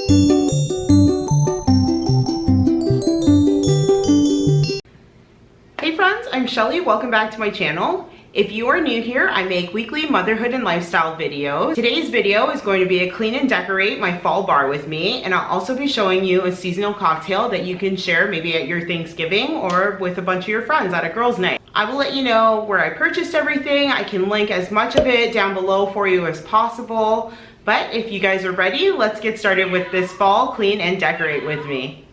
Hey friends, I'm Shelly. Welcome back to my channel. If you are new here, I make weekly motherhood and lifestyle videos. Today's video is going to be a clean and decorate my fall bar with me, and I'll also be showing you a seasonal cocktail that you can share maybe at your Thanksgiving or with a bunch of your friends at a girls' night. I will let you know where I purchased everything. I can link as much of it down below for you as possible. But if you guys are ready, let's get started with this fall clean and decorate with me.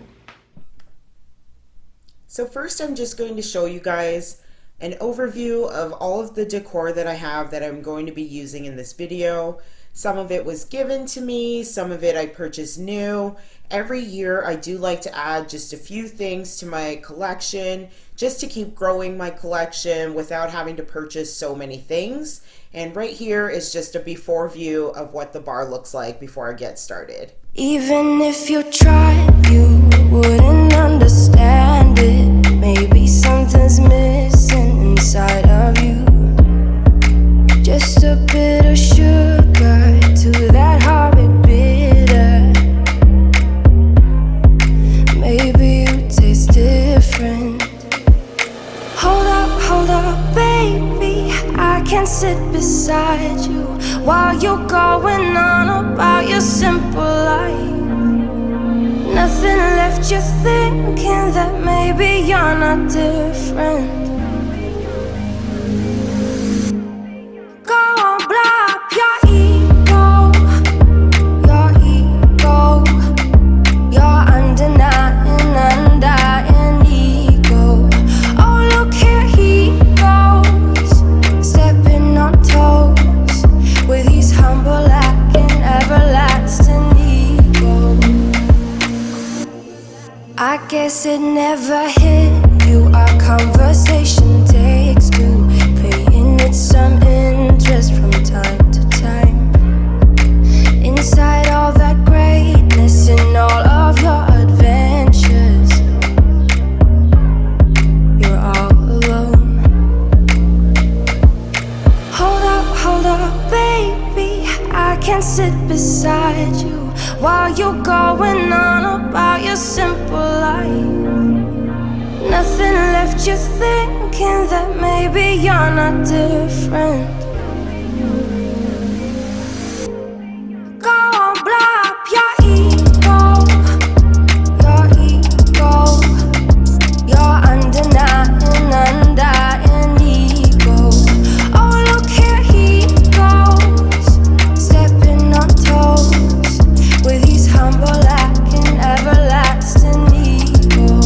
So first I'm just going to show you guys an overview of all of the decor that I have that I'm going to be using in this video. Some of it was given to me, some of it I purchased new. Every year I do like to add just a few things to my collection just to keep growing my collection without having to purchase so many things. And right here is just a before view of what the bar looks like before I get started. Even if you tried, you wouldn't understand it. Maybe something's missing inside of you. Just a bit of sugar to that horrid bitter. Maybe you taste different. Hold up, baby. I can sit beside you while you're going on about your simple life. Nothing left you thinking that maybe you're not different. Go on, blow up your ego, your undying ego. Oh, look here he goes, stepping on toes with his humble and everlasting ego. I guess it never hit you. Our conversation takes two, paying it some interest from time to time. Inside all that greatness and all of your adventures, you're all alone. Hold up, baby. I can sit beside you while you're going on about your simple life. Nothing left you thinking that maybe you're not different. Go on, blow up your ego, your undying ego. Oh, look here he goes, stepping on toes with his humble and everlasting ego.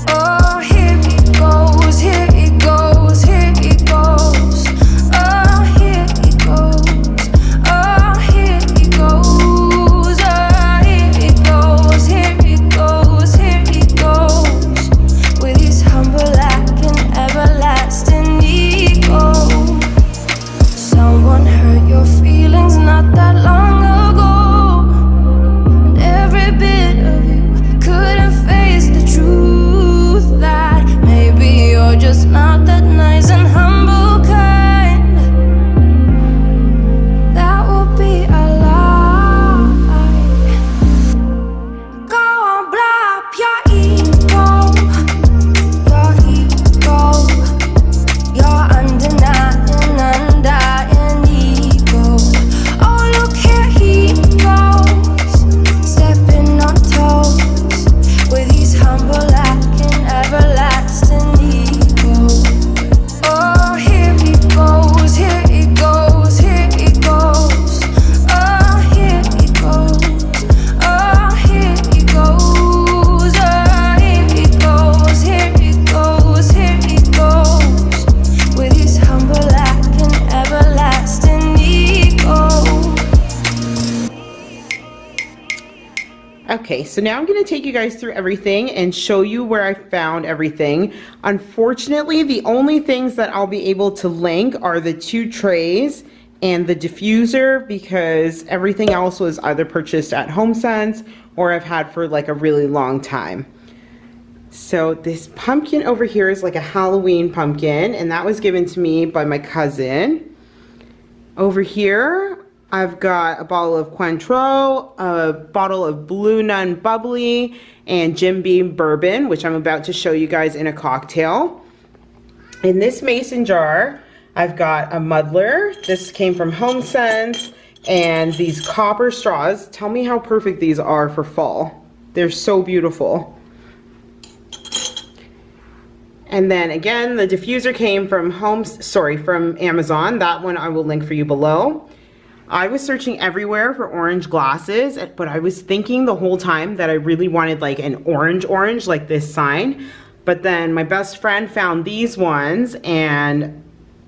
Oh, here he goes, here he goes, here he goes. Oh, here he goes, oh, here he goes. Oh, here he goes, here he goes, here he goes with his humble and everlasting ego. Someone hurt your feelings not that long ago. Every bit of you couldn't face the truth that maybe you're just not that nice and humble kind. That would be a lie. Go on, blow up your ego, your undying ego. Oh, look here he goes, stepping on toes with his humble and everlasting ego. Oh, here he goes, here he goes, here he goes. Oh, here he goes, oh, here he goes. Oh, here he goes, here he goes, here he goes with his humble and everlasting ego. Okay, so now I'm going to take you guys through everything and show you where I found everything. Unfortunately, the only things that I'll be able to link are the 2 trays and the diffuser, because everything else was either purchased at HomeSense or I've had for like a really long time. So this pumpkin over here is like a Halloween pumpkin, and that was given to me by my cousin. Over here I've got a bottle of Cointreau, a bottle of Blue Nun Bubbly, and Jim Beam Bourbon, which I'm about to show you guys in a cocktail. In this mason jar, I've got a muddler. This came from HomeSense, and these copper straws. Tell me how perfect these are for fall. They're so beautiful. And then again, the diffuser came from from Amazon. That one I will link for you below. I was searching everywhere for orange glasses, but I was thinking the whole time that I really wanted like an orange like this sign. But then my best friend found these ones, and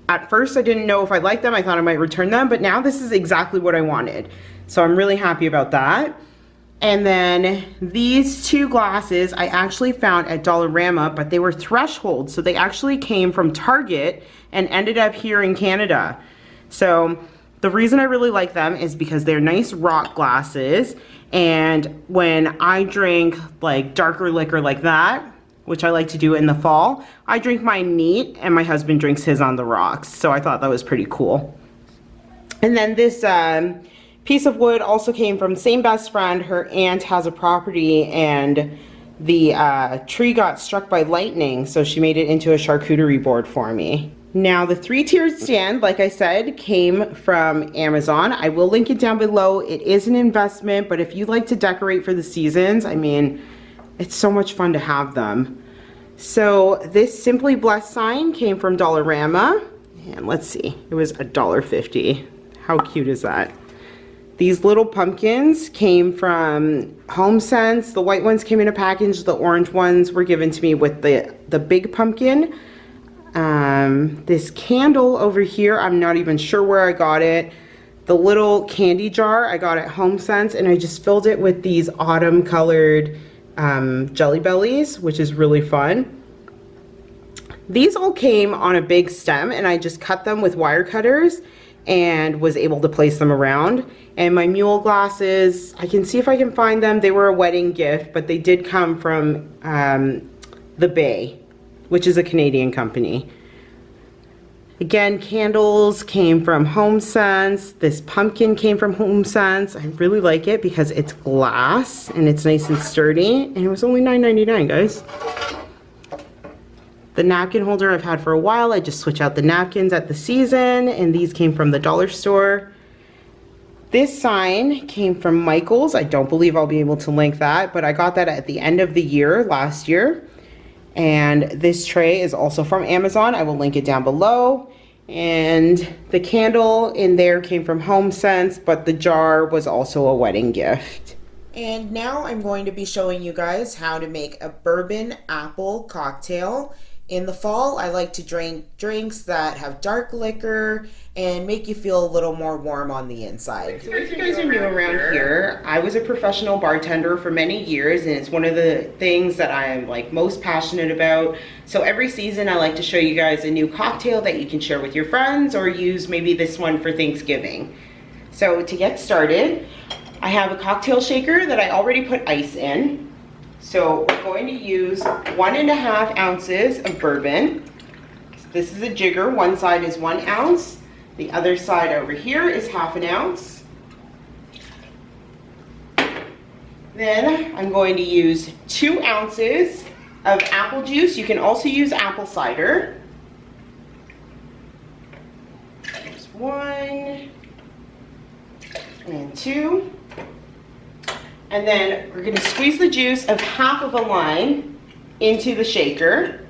at first I didn't know if I liked them. I thought I might return them, but now this is exactly what I wanted. So I'm really happy about that. And then these two glasses I actually found at Dollarama, but they were threshold. So they actually came from Target and ended up here in Canada. So the reason I really like them is because they're nice rock glasses, and when I drink like darker liquor like that, which I like to do in the fall, I drink mine neat and my husband drinks his on the rocks. So I thought that was pretty cool. And then this piece of wood also came from same best friend. Her aunt has a property and the tree got struck by lightning, so she made it into a charcuterie board for me. Now the 3-tiered stand, like I said, came from Amazon. I will link it down below. It is an investment, but if you like to decorate for the seasons, I mean, it's so much fun to have them. So this Simply Blessed sign came from Dollarama, and let's see, it was $1.50. How cute is that? These little pumpkins came from HomeSense. The white ones came in a package. The orange ones were given to me with the big pumpkin. This candle over here, I'm not even sure where I got it. The little candy jar I got at HomeSense, and I just filled it with these autumn colored Jelly Bellies, which is really fun. These all came on a big stem, and I just cut them with wire cutters and was able to place them around. And my mule glasses, I can see if I can find them. They were a wedding gift, but they did come from the Bay, which is a Canadian company. Again, candles came from HomeSense. This pumpkin came from HomeSense. I really like it because it's glass and it's nice and sturdy, and it was only $9.99, guys. The napkin holder I've had for a while. I just switch out the napkins at the season, and these came from the dollar store. This sign came from Michael's. I don't believe I'll be able to link that, but I got that at the end of the year last year. And this tray is also from Amazon. I will link it down below. And the candle in there came from HomeSense, but the jar was also a wedding gift. And now I'm going to be showing you guys how to make a bourbon apple cocktail. In the fall, I like to drink drinks that have dark liquor and make you feel a little more warm on the inside. So if you guys are new around here, I was a professional bartender for many years, and it's one of the things that I am like most passionate about. So every season I like to show you guys a new cocktail that you can share with your friends, or use maybe this one for Thanksgiving. So to get started, I have a cocktail shaker that I already put ice in. So we're going to use 1.5 ounces of bourbon. This is a jigger. One side is 1 ounce. The other side over here is 1/2 ounce. Then I'm going to use 2 ounces of apple juice. You can also use apple cider. There's 1 and 2. And then we're going to squeeze the juice of 1/2 of a lime into the shaker.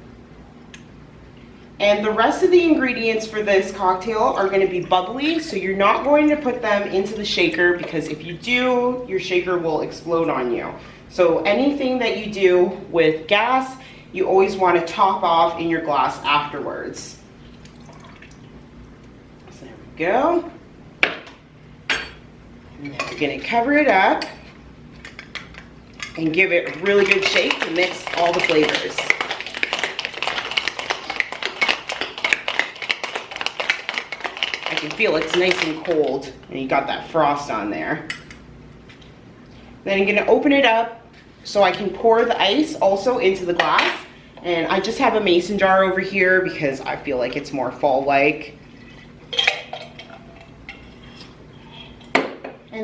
And the rest of the ingredients for this cocktail are going to be bubbly, so you're not going to put them into the shaker, because if you do, your shaker will explode on you. So anything that you do with gas, you always want to top off in your glass afterwards. So there we go. And then we're going to cover it up and give it a really good shake to mix all the flavors. I can feel it's nice and cold, and you got that frost on there. Then I'm gonna open it up so I can pour the ice also into the glass. And I just have a mason jar over here because I feel like it's more fall-like.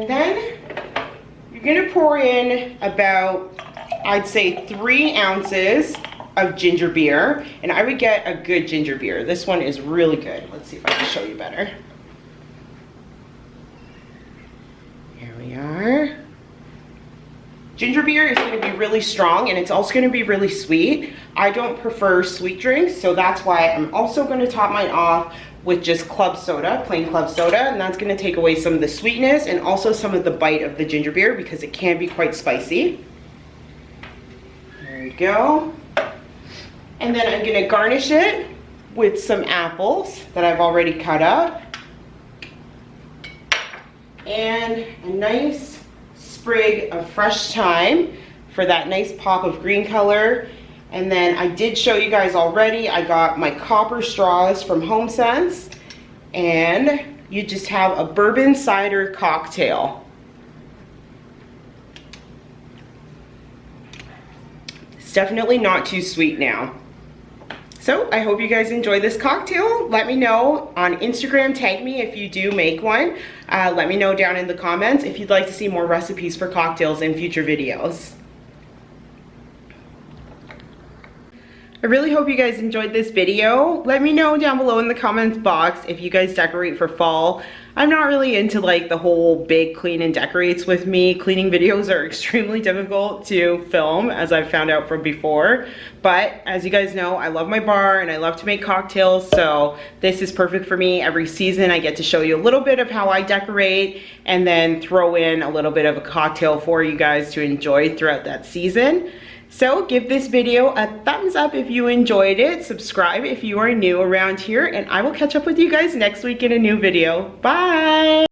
And then you're gonna pour in about, I'd say 3 ounces of ginger beer. And I would get a good ginger beer. This one is really good. Let's see if I can show you better. Here we are. Ginger beer is going to be really strong and it's also going to be really sweet. I don't prefer sweet drinks, so that's why I'm also going to top mine off with just club soda, plain club soda, and that's going to take away some of the sweetness and also some of the bite of the ginger beer because it can be quite spicy. There you go. And then I'm going to garnish it with some apples that I've already cut up and a nice sprig of fresh thyme for that nice pop of green color. And then I did show you guys already, I got my copper straws from HomeSense, and you just have a bourbon cider cocktail. It's definitely not too sweet now. So I hope you guys enjoy this cocktail. Let me know on Instagram, tag me if you do make one. Let me know down in the comments if you'd like to see more recipes for cocktails in future videos. I really hope you guys enjoyed this video. Let me know down below in the comments box if you guys decorate for fall. I'm not really into like the whole big clean and decorates with me. Cleaning videos are extremely difficult to film, as I've found out from before. But as you guys know, I love my bar and I love to make cocktails, so this is perfect for me. Every season I get to show you a little bit of how I decorate and then throw in a little bit of a cocktail for you guys to enjoy throughout that season. So give this video a thumbs up if you enjoyed it, subscribe if you are new around here, and I will catch up with you guys next week in a new video. Bye!